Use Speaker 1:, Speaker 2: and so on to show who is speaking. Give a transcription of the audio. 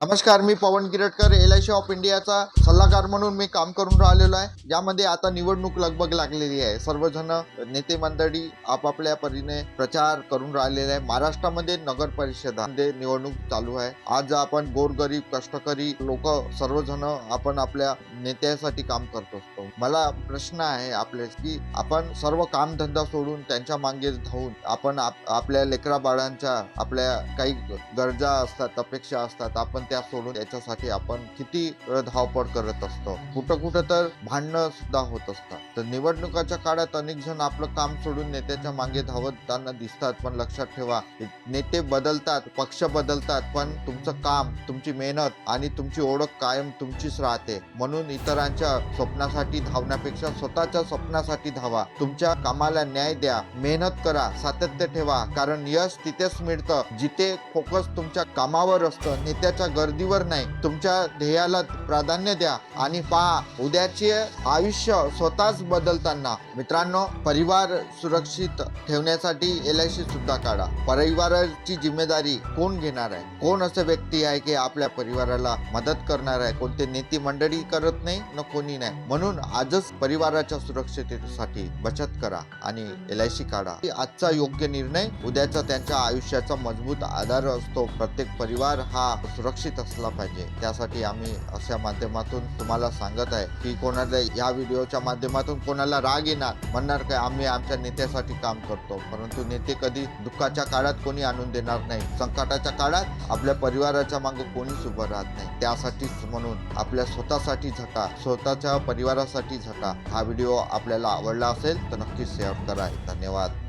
Speaker 1: नमस्कार, मी पवन गिरटकर LIC of इंडियाचा सल्लागार म्हणून मी काम करून राहिलेलो आहे. यामध्ये आता निवडणूक लगबग लागलेली आहे. सर्वजण नेते मंडळी आपापल्या परीने प्रचार करून राहिलेले आहे. महाराष्ट्रामध्ये नगर परिषदांमध्ये निवडणूक चालू आहे. आज आपण गोरगरीब कष्टकरी लोक सर्वजण आपण आपल्या नेत्यासाठी काम करत असतो. मला प्रश्न आहे आपल्यास की आपण सर्व कामधंदा सोडून त्यांच्या मागे धावून आपण आपल्या लेकरा बाळांच्या आपल्या काही गरजा असतात, अपेक्षा असतात, आपण त्या सोडून त्याच्यासाठी आपण किती धावपळ करत असतो. कुठं कुठं तर भांडणं सुद्धा होत असतात. तर निवडणुकाच्या काळात अनेक जण आपलं काम सोडून नेत्याच्या मागे धावताना दिसतात. पण लक्षात ठेवा, नेते बदलतात, पक्ष बदलतात, पण तुमचं काम, तुमची मेहनत आणि तुमची ओळख कायम तुमचीच राहते. म्हणून इतरांच्या स्वप्नासाठी धावण्यापेक्षा स्वतःच्या स्वप्नासाठी धावा. तुमच्या कामाला न्याय द्या, मेहनत करा, सातत्य ठेवा, कारण यश तिथेच मिळतं जिथे फोकस तुमच्या कामावर असतं, नेत्याच्या गर्दीवर नाही. तुमच्या ध्येयाला प्राधान्य द्या आणि पहा उद्याचे आयुष्य स्वतःच बदलताना. मित्रांनो, परिवार सुरक्षित ठेवण्यासाठी LIC सुद्धा काढा. परिवाराची जिम्मेदारी कोण घेणार आहे? कोण असं व्यक्ती आहे की आपल्या परिवाराला मदत करणार आहे? कोणते नेते मंडळी करत नाही न कोणी नाही. म्हणून आजच परिवाराच्या सुरक्षिततेसाठी बचत करा आणि LIC काढा. आजचा योग्य निर्णय उद्याचा त्यांच्या आयुष्याचा मजबूत आधार असतो. प्रत्येक परिवार हा सुरक्षित असला पाहिजे. त्यासाठी आम्ही अशा माध्यमातून तुम्हाला सांगत आहे की कोणाला या व्हिडिओच्या माध्यमातून कोणाला राग येणार, म्हणणार काय आम्ही आमच्या नेत्यासाठी काम करतो, परंतु नेते कधी दुःखाच्या काळात कोणी आणून देणार नाही. संकटाच्या काळात आपल्या परिवाराच्या मागे कोणीच उभं राहत नाही. त्यासाठीच म्हणून आपल्या स्वतःसाठी झटा, स्वतःच्या परिवारासाठी झटा. हा व्हिडिओ आपल्याला आवडला असेल तर नक्कीच शेअर करा. धन्यवाद.